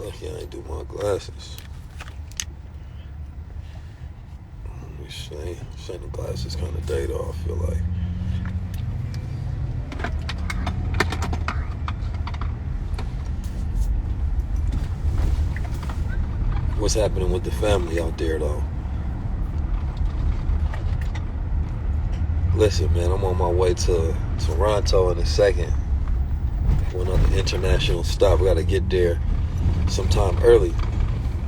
Lucky I ain't do my glasses. Let me see. The glasses kind of date off, I feel like. What's happening with the family out there, though? Listen, man, I'm on my way to Toronto in a second for another international stop. We got to get there sometime early.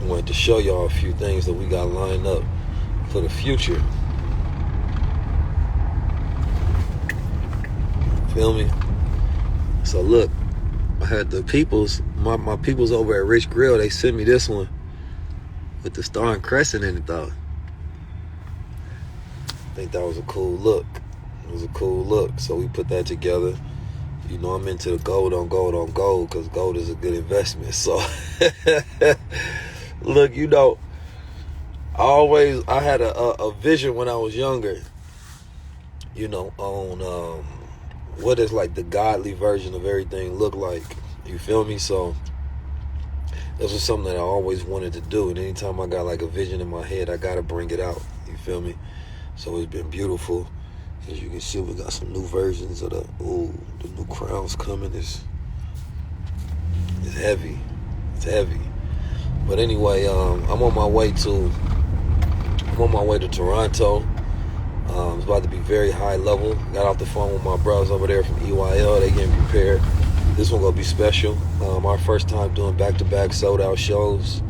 I wanted to show y'all a few things that we got lined up for the future. Feel me? So look, I had the peoples, my peoples over at Rich Grill, they sent me this one with the star and crescent in it, though. I think that was a cool look. It was a cool look. So we put that together. You know, I'm into the gold on gold because gold is a good investment. So, look, you know, I had a vision when I was younger, you know, on what is like the godly version of everything look like. You feel me? So this was something that I always wanted to do. And anytime I got like a vision in my head, I got to bring it out. You feel me? So it's been beautiful. As you can see, we got some new versions of the new crowns coming. It's heavy. It's heavy. But anyway, I'm on my way to Toronto. It's about to be very high level. Got off the phone with my brothers over there from EYL. They getting prepared. This one gonna be special. Our first time doing back-to-back sold-out shows.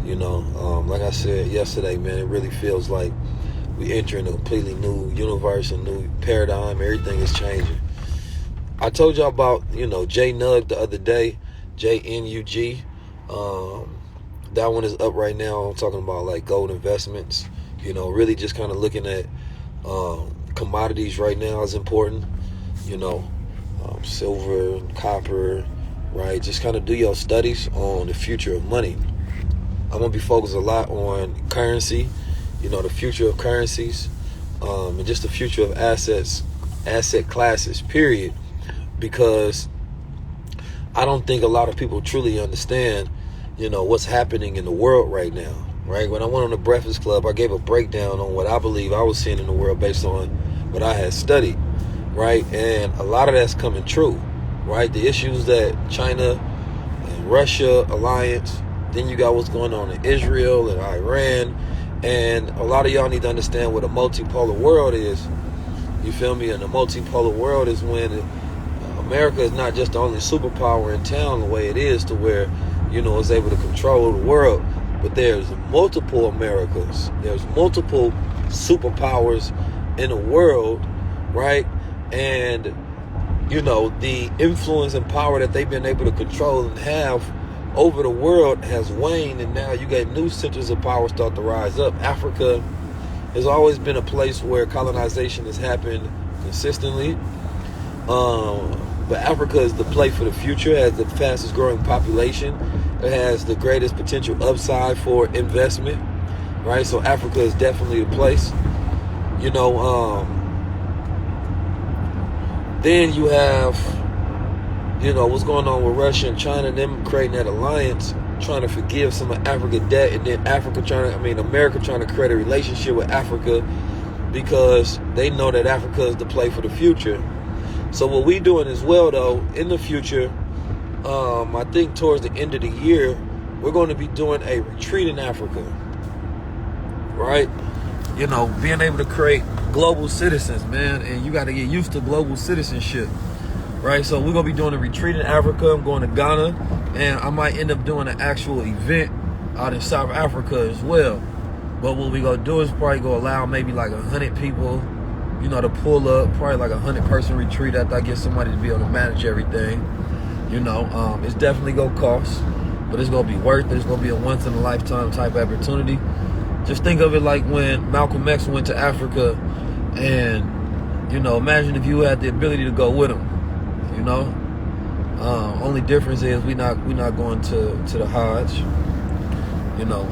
You know, like I said yesterday, man, it really feels like we entering a completely new universe, a new paradigm. Everything is changing. I told y'all about, you know, J Nug the other day, JNUG. That one is up right now. I'm talking about like gold investments. You know, really just kind of looking at commodities right now is important. You know, silver, copper, right? Just kind of do your studies on the future of money. I'm going to be focused a lot on currency, you know, the future of currencies, and just the future of asset classes, period. Because I don't think a lot of people truly understand, you know, what's happening in the world right now, right? When I went on the Breakfast Club, I gave a breakdown on what I believe I was seeing in the world based on what I had studied, right? And a lot of that's coming true, right? The issues that China and Russia alliance, then you got what's going on in Israel and Iran, and a lot of y'all need to understand what a multipolar world is. You feel me? And a multipolar world is when America is not just the only superpower in town the way it is, to where, you know, it's able to control the world, but there's multiple Americas. There's multiple superpowers in the world, right? And, you know, the influence and power that they've been able to control and have over the world has waned, and now you got new centers of power start to rise up. Africa has always been a place where colonization has happened consistently. But Africa is the place for the future. It has the fastest growing population. It has the greatest potential upside for investment, right? So Africa is definitely the place. You know, then you have, you know, what's going on with Russia and China, and them creating that alliance, trying to forgive some of Africa debt, and then America trying to create a relationship with Africa because they know that Africa is the play for the future. So what we doing as well, though, in the future, I think towards the end of the year, we're going to be doing a retreat in Africa, right? You know, being able to create global citizens, man, and you got to get used to global citizenship. Right, so we're going to be doing a retreat in Africa. I'm going to Ghana, and I might end up doing an actual event out in South Africa as well. But what we're going to do is probably going to allow maybe like 100 people, you know, to pull up, probably like 100-person retreat after I get somebody to be able to manage everything. You know, it's definitely going to cost, but it's going to be worth it. It's going to be a once-in-a-lifetime type opportunity. Just think of it like when Malcolm X went to Africa, and, you know, imagine if you had the ability to go with him. You know, only difference is we not going to the Hajj. You know,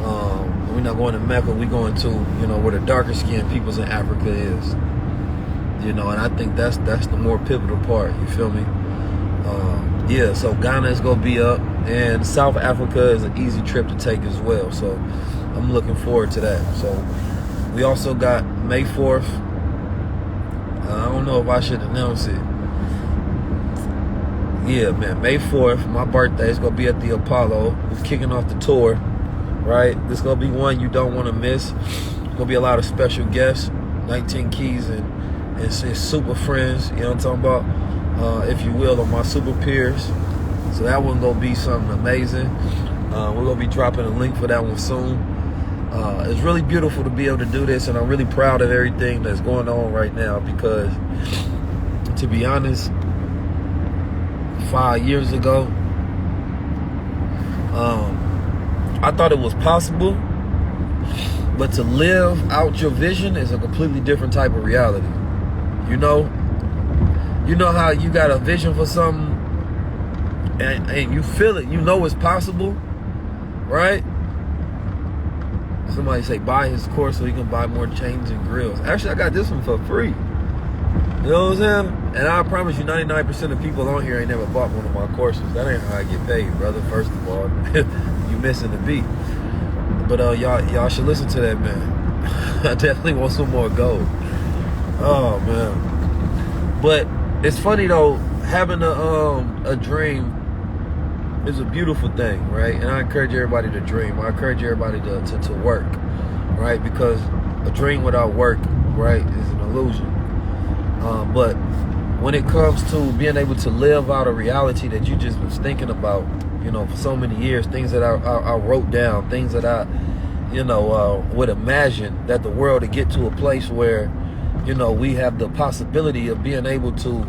we're not going to Mecca. We going to, you know, where the darker skinned peoples in Africa is. You know, and I think that's the more pivotal part. You feel me? Yeah. So Ghana is gonna be up. And South Africa is an easy trip to take as well. So I'm looking forward to that. So we also got May 4th. I don't know if I should announce it. Yeah, man, May 4th, my birthday, is going to be at the Apollo. We're kicking off the tour, right? This is going to be one you don't want to miss. There's going to be a lot of special guests, 19 Keys and his super friends, you know what I'm talking about, if you will, on my super peers. So that one going to be something amazing. We're going to be dropping a link for that one soon. It's really beautiful to be able to do this, and I'm really proud of everything that's going on right now because, to be honest, 5 years ago, I thought it was possible, but to live out your vision is a completely different type of reality. You know how you got a vision for something and you feel it, you know it's possible, right? Somebody say buy his course so he can buy more chains and grills. Actually, I got this one for free. You know what I'm saying? And I promise you 99% of people on here ain't never bought one of my courses. That ain't how I get paid, brother, first of all. You missing the beat. But y'all should listen to that, man. I definitely want some more gold. Oh, man. But it's funny, though, having a dream is a beautiful thing, right? And I encourage everybody to dream. I encourage everybody to work, right? Because a dream without work, right, is an illusion. But when it comes to being able to live out a reality that you just was thinking about, for so many years, things that I wrote down, things that I, would imagine that the world to get to a place where, we have the possibility of being able to,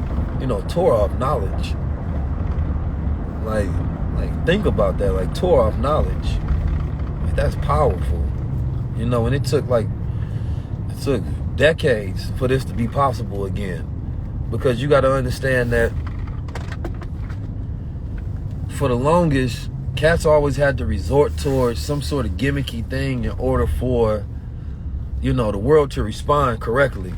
tour off knowledge. Like think about that, like tour off knowledge. Like, that's powerful, and it took decades for this to be possible again, because you got to understand that for the longest, cats always had to resort towards some sort of gimmicky thing in order for the world to respond correctly,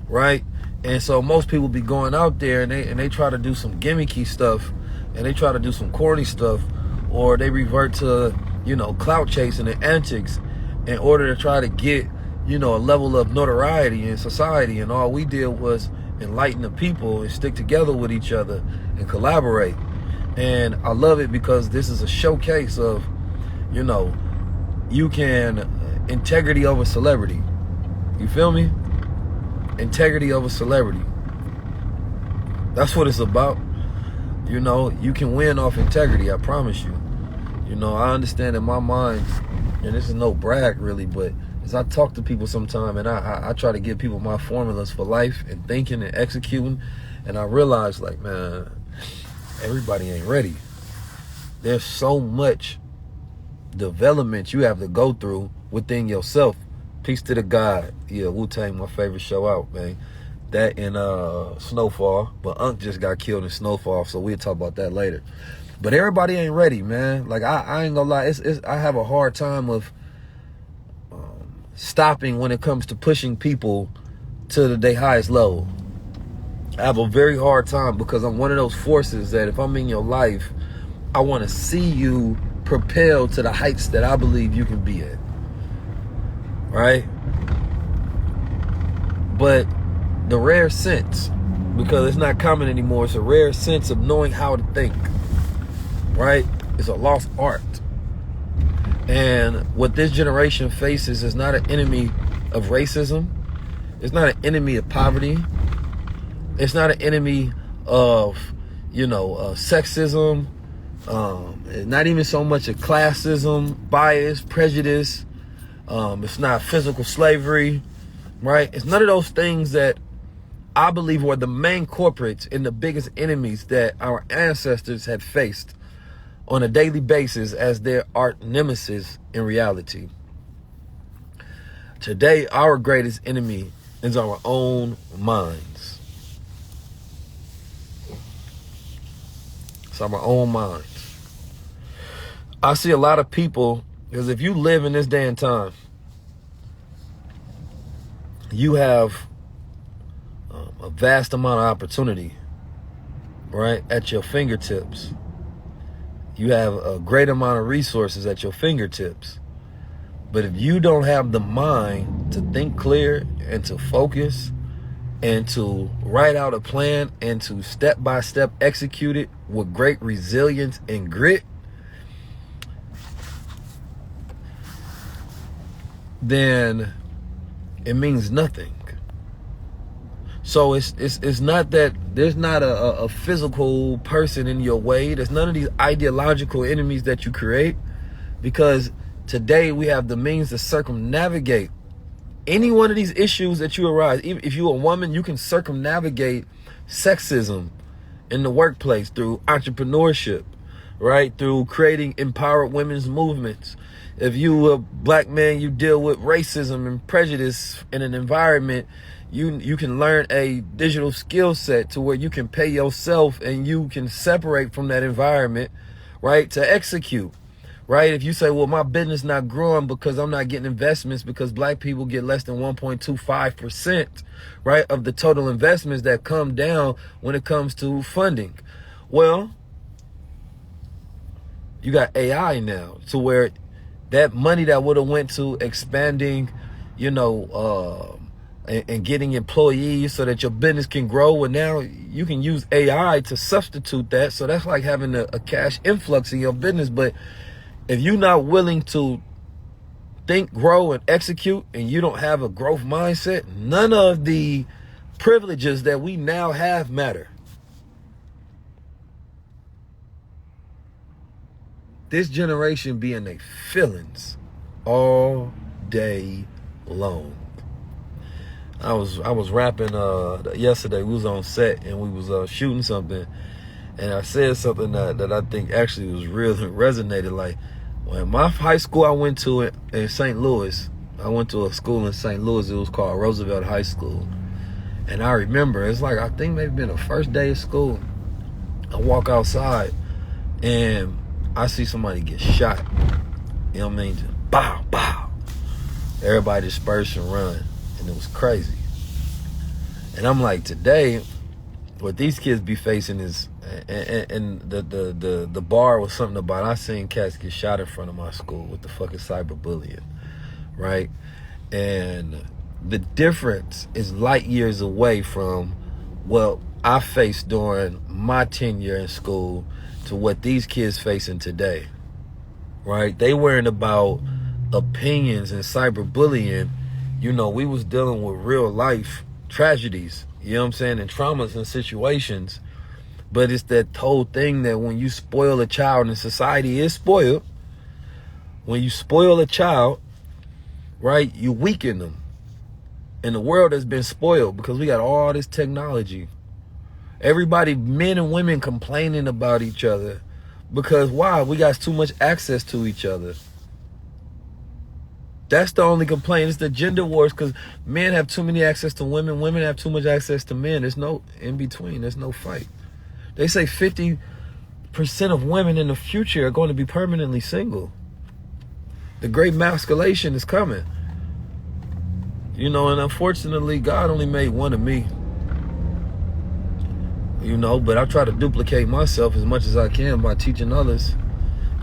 right? And so most people be going out there and they try to do some gimmicky stuff, and they try to do some corny stuff, or they revert to clout chasing and antics in order to try to get a level of notoriety in society. And all we did was enlighten the people and stick together with each other and collaborate. And I love it because this is a showcase of, you can integrity over celebrity. You feel me? Integrity over celebrity. That's what it's about. You can win off integrity, I promise you. I understand in my mind, and this is no brag really, but as I talk to people sometime, and I try to give people my formulas for life and thinking and executing, and I realize, like, man, everybody ain't ready. There's so much development you have to go through within yourself. Peace to the God. Yeah, Wu-Tang, my favorite show out, man. That in Snowfall, but Unc just got killed in Snowfall, so we'll talk about that later. But everybody ain't ready, man. Like, I ain't gonna lie, I have a hard time of stopping when it comes to pushing people to their highest level. I have a very hard time because I'm one of those forces that if I'm in your life, I want to see you propel to the heights that I believe you can be at. Right? But the rare sense, because it's not common anymore, it's a rare sense of knowing how to think. Right? It's a lost art. And what this generation faces is not an enemy of racism. It's not an enemy of poverty. It's not an enemy of, sexism. Not even so much of classism, bias, prejudice. It's not physical slavery, right? It's none of those things that I believe were the main culprits and the biggest enemies that our ancestors had faced on a daily basis as their arch nemesis in reality. Today, our greatest enemy is our own minds. It's our own minds. I see a lot of people, because if you live in this day and time, you have a vast amount of opportunity, right, at your fingertips. You have a great amount of resources at your fingertips. But if you don't have the mind to think clear and to focus and to write out a plan and to step by step execute it with great resilience and grit, then it means nothing. So it's not that there's not a physical person in your way. There's none of these ideological enemies that you create, because today we have the means to circumnavigate any one of these issues that you arise. Even if you're a woman, you can circumnavigate sexism in the workplace through entrepreneurship, right? Through creating empowered women's movements. If you a black man, you deal with racism and prejudice in an environment, you can learn a digital skill set to where you can pay yourself and you can separate from that environment, right, to execute. Right? If you say, well, my business not growing because I'm not getting investments because black people get less than 1.25%, right, of the total investments that come down when it comes to funding. Well, you got AI now to where that money that would have went to expanding, and getting employees so that your business can grow, and now you can use AI to substitute that. So that's like having a cash influx in your business. But if you're not willing to think, grow, and execute, and you don't have a growth mindset, none of the privileges that we now have matter. This generation be in their feelings all day long. I was rapping yesterday. We was on set and we was shooting something, and I said something that I think actually was real and resonated. Like, when my high school I went to in St. Louis, I went to a school in St. Louis. It was called Roosevelt High School. And I remember, it's like, I think maybe been the first day of school, I walk outside and I see somebody get shot. You know what I mean? Just bow, bow. Everybody dispersed and run. And it was crazy. And I'm like, today, what these kids be facing is, and the bar was something about, I seen cats get shot in front of my school with the fucking cyberbullying, right? And the difference is light years away from what I faced during my tenure in school to what these kids facing today, right? They weren't about opinions and cyberbullying. We was dealing with real life tragedies, you know what I'm saying, and traumas and situations. But it's that whole thing that when you spoil a child, and society is spoiled, when you spoil a child, right, you weaken them. And the world has been spoiled because we got all this technology. Everybody, men and women, complaining about each other because why? We got too much access to each other. That's the only complaint. It's the gender wars, because men have too many access to women. Women have too much access to men. There's no in between. There's no fight. They say 50% of women in the future are going to be permanently single. The great masculation is coming. And unfortunately, God only made one of me. But I try to duplicate myself as much as I can by teaching others.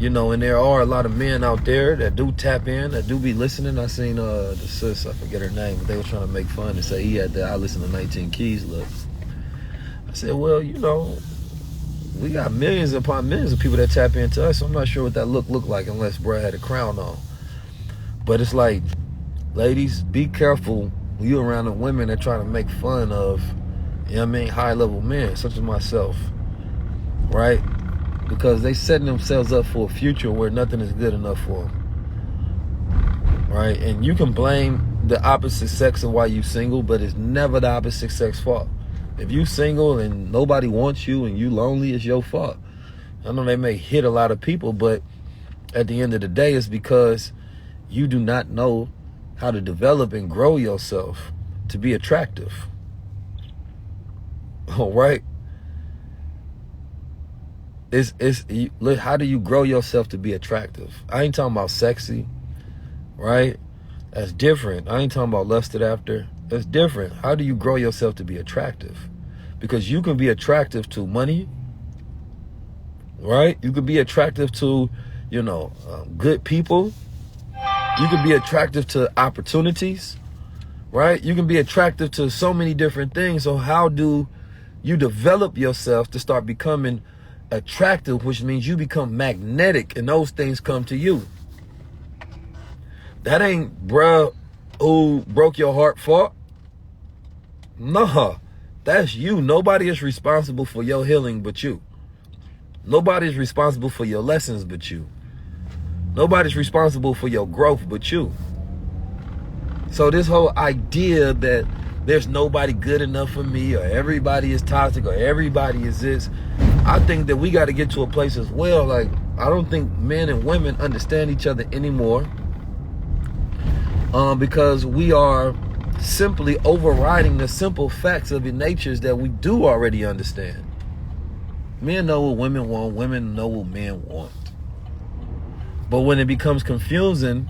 And there are a lot of men out there that do tap in, that do be listening. I seen the sis, I forget her name, but they were trying to make fun and say he had that I listen to 19 Keys look. I said, well, we got millions upon millions of people that tap into us. So I'm not sure what that look like unless bro had a crown on. But it's like, ladies, be careful when you around the women that try to make fun of, high level men such as myself, right? Because they setting themselves up for a future where nothing is good enough for them, right? And you can blame the opposite sex and why you single, but it's never the opposite sex fault. If you single and nobody wants you and you lonely, it's your fault. I know they may hit a lot of people, but at the end of the day, it's because you do not know how to develop and grow yourself to be attractive. All right? Look, how do you grow yourself to be attractive? I ain't talking about sexy, right? That's different. I ain't talking about lusted after. That's different. How do you grow yourself to be attractive? Because you can be attractive to money, right? You could be attractive to, good people. You could be attractive to opportunities, right? You can be attractive to so many different things. So how do you develop yourself to start becoming attractive, which means you become magnetic and those things come to you? That ain't bruh who broke your heart fault. Nah, that's you. Nobody is responsible for your healing but you. Nobody's responsible for your lessons but you. Nobody's responsible for your growth but you. So this whole idea that there's nobody good enough for me, or everybody is toxic, or everybody is this, I think that we got to get to a place as well. Like, I don't think men and women understand each other anymore, because we are simply overriding the simple facts of the natures that we do already understand. Men know what women want, women know what men want. But when it becomes confusing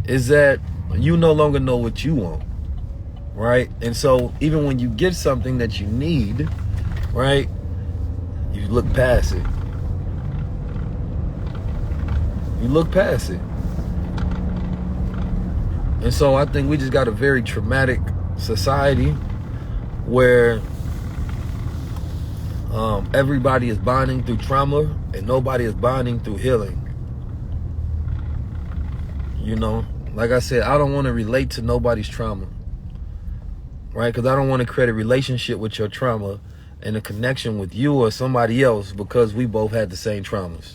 is that you no longer know what you want, right? And so even when you get something that you need, right, you look past it. You look past it. And so I think we just got a very traumatic society where everybody is bonding through trauma and nobody is bonding through healing. Like I said, I don't want to relate to nobody's trauma, right? Because I don't want to create a relationship with your trauma and a connection with you or somebody else because we both had the same traumas.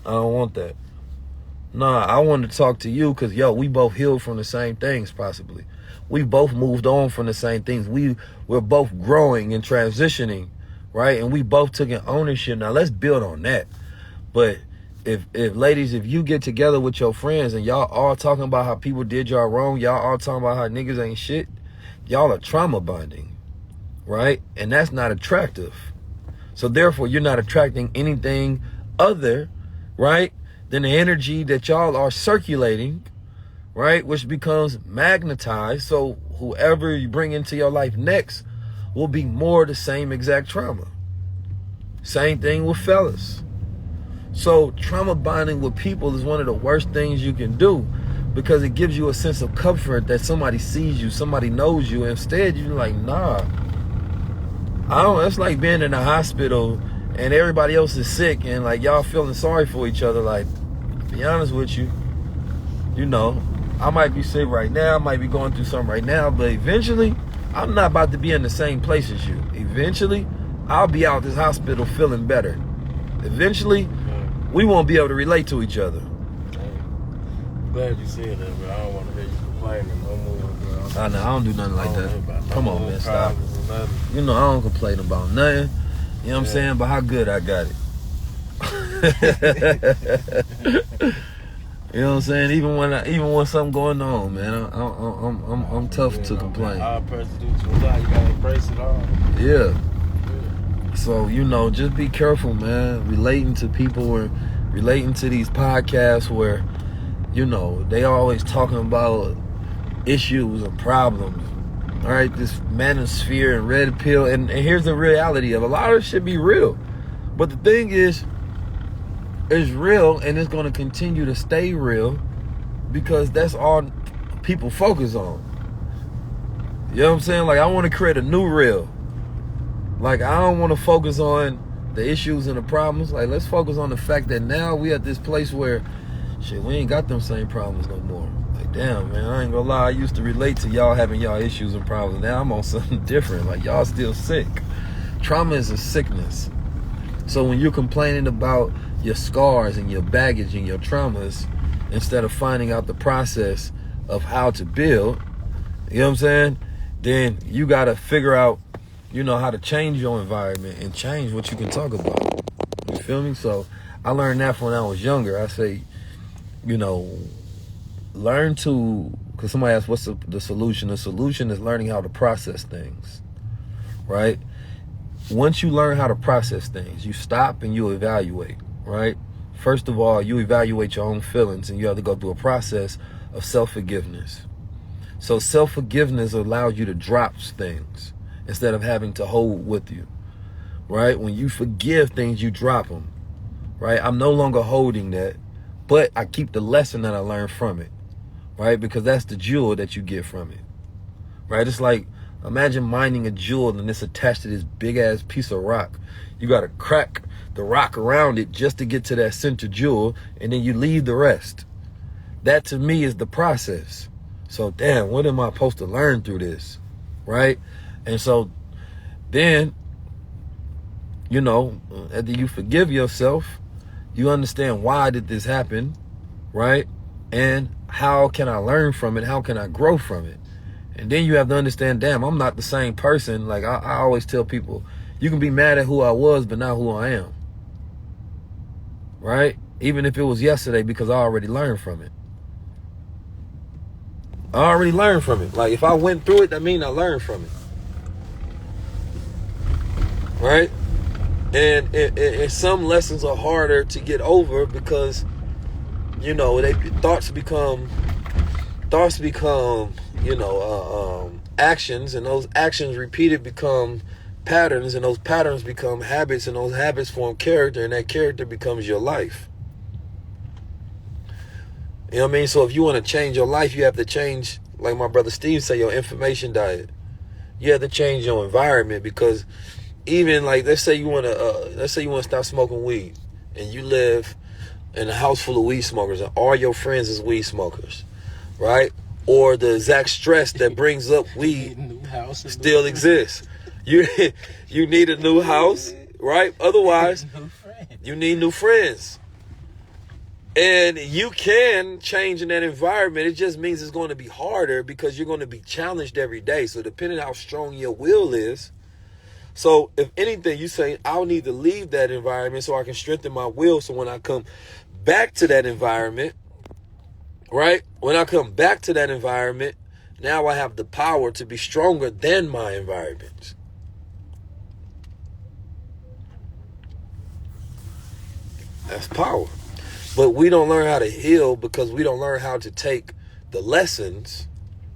I don't want that. Nah, I want to talk to you because, we both healed from the same things, possibly. We both moved on from the same things. We're both growing and transitioning, right? And we both took an ownership. Now, let's build on that. But if ladies, if you get together with your friends and y'all all talking about how people did y'all wrong, y'all all talking about how niggas ain't shit, y'all are trauma bonding, right? And that's not attractive. So therefore, you're not attracting anything other, right, than the energy that y'all are circulating, right, which becomes magnetized. So whoever you bring into your life next will be more the same exact trauma. Same thing with fellas. So trauma bonding with people is one of the worst things you can do because it gives you a sense of comfort that somebody sees you, somebody knows you. Instead, you're like, nah. It's like being in a hospital and everybody else is sick and like y'all feeling sorry for each other. Like, to be honest with you, I might be sick right now, I might be going through something right now, but eventually, I'm not about to be in the same place as you. Eventually, I'll be out this hospital feeling better. Eventually, we won't be able to relate to each other. I'm glad you said that, but I don't want to hear you complaining no more, bro. I don't do nothing like that. Come on, man, stop. I don't complain about nothing. You know what I'm saying? But how good I got it. You know what I'm saying? Even when something going on, man, I'm tough to complain. All person do to a lot, you gotta embrace it all. Yeah. So, just be careful, man, relating to people or relating to these podcasts where, they always talking about issues and problems. All right, this manosphere and red pill. And here's the reality of a lot of it should be real. But the thing is, it's real and it's going to continue to stay real because that's all people focus on. You know what I'm saying? Like, I want to create a new real. Like, I don't want to focus on the issues and the problems. Like, let's focus on the fact that now we at this place where, shit, we ain't got them same problems no more. Like, damn, man, I ain't gonna lie. I used to relate to y'all having y'all issues and problems. Now I'm on something different. Like, y'all still sick. Trauma is a sickness. So when you're complaining about your scars and your baggage and your traumas, instead of finding out the process of how to build, you know what I'm saying? Then you got to figure out, how to change your environment and change what you can talk about. You feel me? So I learned that when I was younger. I say, learn to, because somebody asked, what's the solution? The solution is learning how to process things, right? Once you learn how to process things, you stop and you evaluate, right? First of all, you evaluate your own feelings and you have to go through a process of self-forgiveness. So self-forgiveness allows you to drop things instead of having to hold with you, right? When you forgive things, you drop them. right? I'm no longer holding that, but I keep the lesson that I learned from it, right? Because that's the jewel that you get from it, right? It's like, imagine mining a jewel and it's attached to this big ass piece of rock. You got to crack the rock around it just to get to that center jewel, and then you leave the rest. That to me is the process. So damn, what am I supposed to learn through this, right? And so then, you know, after you forgive yourself, you understand, why did this happen, right? And how can I learn from it? How can I grow from it? And then you have to understand, damn, I'm not the same person. Like I always tell people, you can be mad at who I was, but not who I am, right? Even if it was yesterday, because I already learned from it. I already learned from it. Like if I went through it, that means I learned from it, right? And some lessons are harder to get over because, you know, thoughts become, you know, actions, and those actions repeated become patterns, and those patterns become habits, and those habits form character, and that character becomes your life. You know what I mean? So if you want to change your life, you have to change, like my brother Steve said, your information diet. You have to change your environment, because even like, let's say you want to stop smoking weed, and you live in a house full of weed smokers, and all your friends is weed smokers, right? Or the exact stress that brings up weed still exists. You need a new house, right? Otherwise, you need new friends. And you can change in that environment. It just means it's going to be harder, because you're going to be challenged every day. So depending on how strong your will is. So if anything, you say, I'll need to leave that environment so I can strengthen my will. So when I come back to that environment, right? When I come back to that environment, now I have the power to be stronger than my environment. That's power. But we don't learn how to heal because we don't learn how to take the lessons,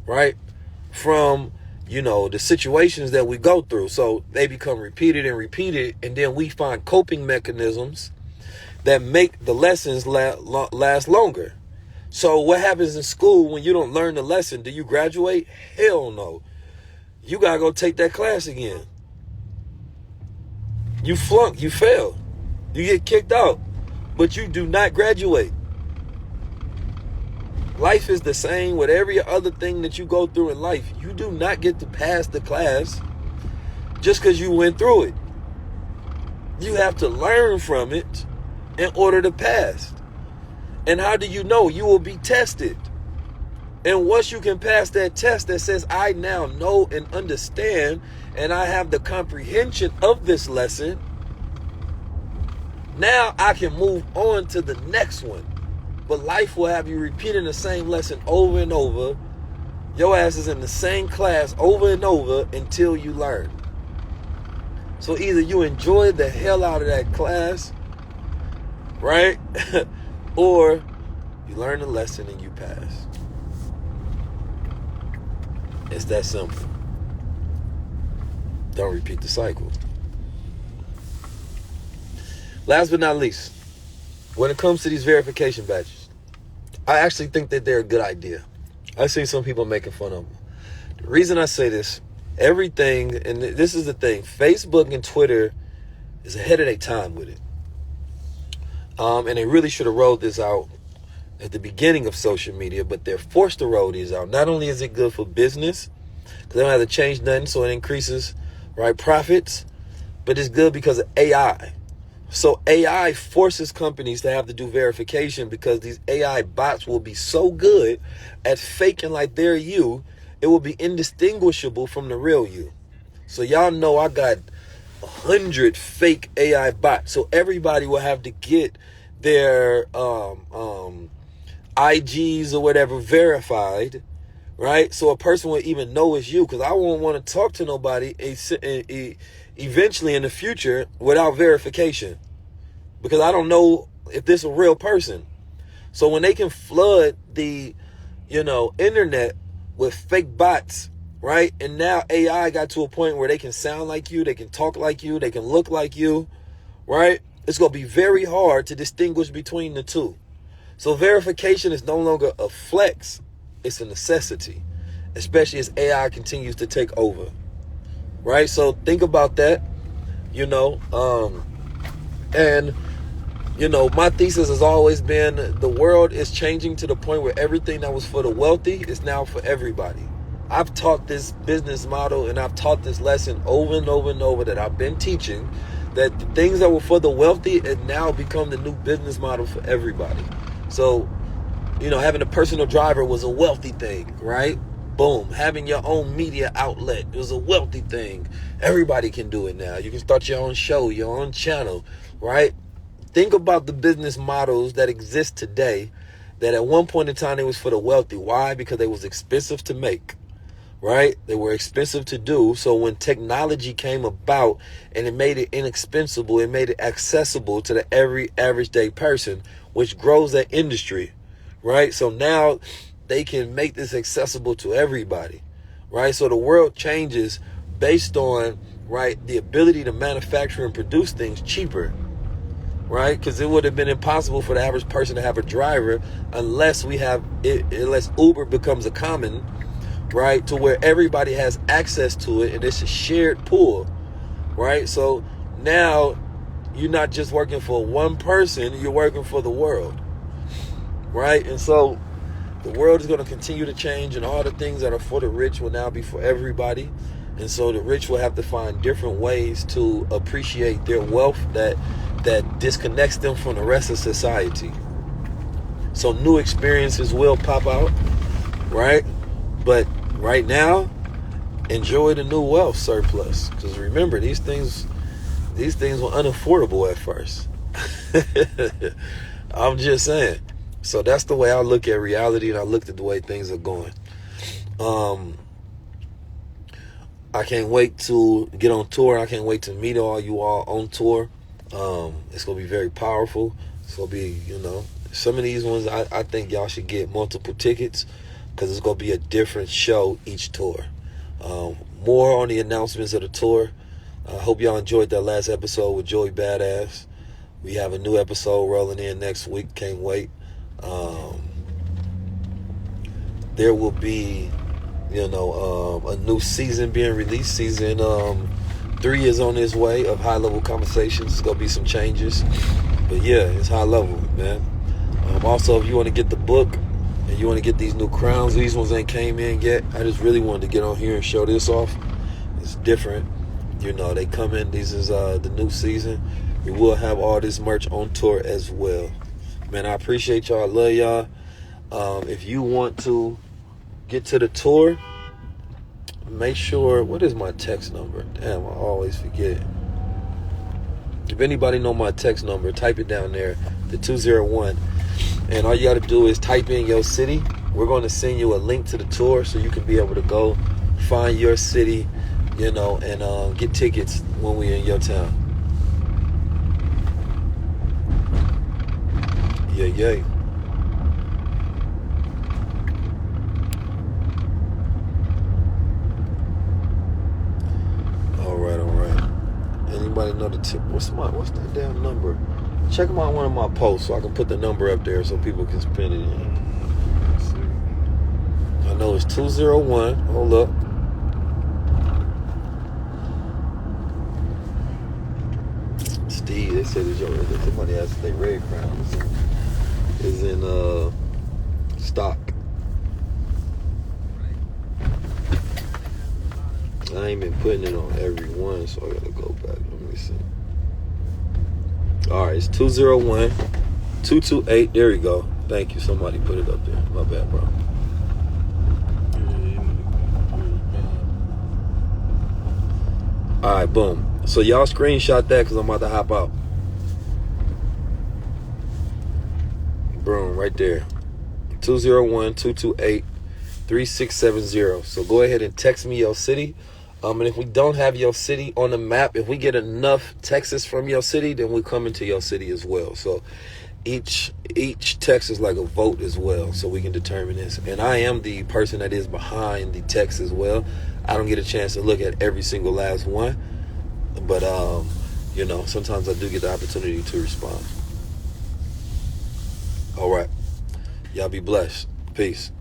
right, from, you know, the situations that we go through. So they become repeated and repeated, and then we find coping mechanisms that make the lessons last longer. So what happens in school when you don't learn the lesson? Do you graduate? Hell no. You got to go take that class again. You flunk, you fail. You get kicked out, but you do not graduate. Life is the same with every other thing that you go through in life. You do not get to pass the class just because you went through it. You have to learn from it in order to pass. And how do you know? You will be tested. And once you can pass that test that says, I now know and understand, and I have the comprehension of this lesson, now I can move on to the next one. But life will have you repeating the same lesson over and over. Your ass is in the same class over and over until you learn. So either you enjoy the hell out of that class, right? Or you learn a lesson and you pass. It's that simple. Don't repeat the cycle. Last but not least, when it comes to these verification badges, I actually think that they're a good idea. I've seen some people making fun of them. The reason I say this, everything, and this is the thing, Facebook and Twitter is ahead of their time with it. And they really should have rolled this out at the beginning of social media, but they're forced to roll these out. Not only is it good for business, because they don't have to change nothing, so it increases, right, profits, but it's good because of AI. So AI forces companies to have to do verification, because these AI bots will be so good at faking like they're you, it will be indistinguishable from the real you. So y'all know I got 100 fake AI bots. So everybody will have to get their IGs or whatever verified, right? So a person will even know it's you, because I won't want to talk to nobody eventually in the future without verification, because I don't know if this is a real person. So when they can flood the, internet with fake bots, right? And now AI got to a point where they can sound like you, they can talk like you, they can look like you, right? it's going to be very hard to distinguish between the two. So verification is no longer a flex, it's a necessity, especially as AI continues to take over, right? So think about that, and my thesis has always been the world is changing to the point where everything that was for the wealthy is now for everybody. I've taught this business model and I've taught this lesson over and over and over that I've been teaching, that the things that were for the wealthy have now become the new business model for everybody. So, having a personal driver was a wealthy thing, right? Boom. Having your own media outlet, it was a wealthy thing. Everybody can do it now. You can start your own show, your own channel, right? Think about the business models that exist today that at one point in time it was for the wealthy. Why? Because they was expensive to make, right? They were expensive to do. So when technology came about and it made it inexpensive, it made it accessible to the every average day person, which grows that industry, right? So now they can make this accessible to everybody, right? So the world changes based on, right, the ability to manufacture and produce things cheaper, right? Because it would have been impossible for the average person to have a driver unless Uber becomes a common, right, to where everybody has access to it and it's a shared pool, right? So now you're not just working for one person, you're working for the world, right? And so the world is going to continue to change, and all the things that are for the rich will now be for everybody. And so the rich will have to find different ways to appreciate their wealth that disconnects them from the rest of society. So new experiences will pop out, right? But right now, enjoy the new wealth surplus. Because remember, these things were unaffordable at first. I'm just saying. So that's the way I look at reality, and I looked at the way things are going. I can't wait to get on tour. I can't wait to meet all you all on tour. It's going to be very powerful. It's going to be, some of these ones, I think y'all should get multiple tickets because it's going to be a different show each tour. More on the announcements of the tour. I hope y'all enjoyed that last episode with Joey Badass. We have a new episode rolling in next week. Can't wait. There will be, a new season being released. Season 3 is on its way of High Level Conversations. There's going to be some changes. But yeah, it's high level, man. Also, if you want to get the book and you want to get these new crowns, these ones ain't came in yet. I just really wanted to get on here and show this off. It's different. They come in. This is the new season. We will have all this merch on tour as well. Man, I appreciate y'all. I love y'all. If you want to get to the tour, make sure, what is my text number? Damn, I always forget. If anybody know my text number, type it down there, the 201. And all you got to do is type in your city. We're going to send you a link to the tour so you can be able to go find your city, and get tickets when we're in your town. Yay. All right. Anybody know the tip? What's that damn number? Check them out one of my posts so I can put the number up there so people can spin it in. I know it's 201. Hold up. Steve, they said somebody asked if they red crowns is in stock. I ain't been putting it on every one, so I gotta go back. Let me see. All right, it's 201-228. There we go. Thank you. Somebody put it up there. My bad, bro. All right, boom. So y'all screenshot that because I'm about to hop out. Boom, right there. 201-228-3670. So go ahead and text me your city. And if we don't have your city on the map, if we get enough texts from your city, then we come into your city as well. So each text is like a vote as well, so we can determine this. And I am the person that is behind the text as well. I don't get a chance to look at every single last one, but you know, sometimes I do get the opportunity to respond. All right. Y'all be blessed. Peace.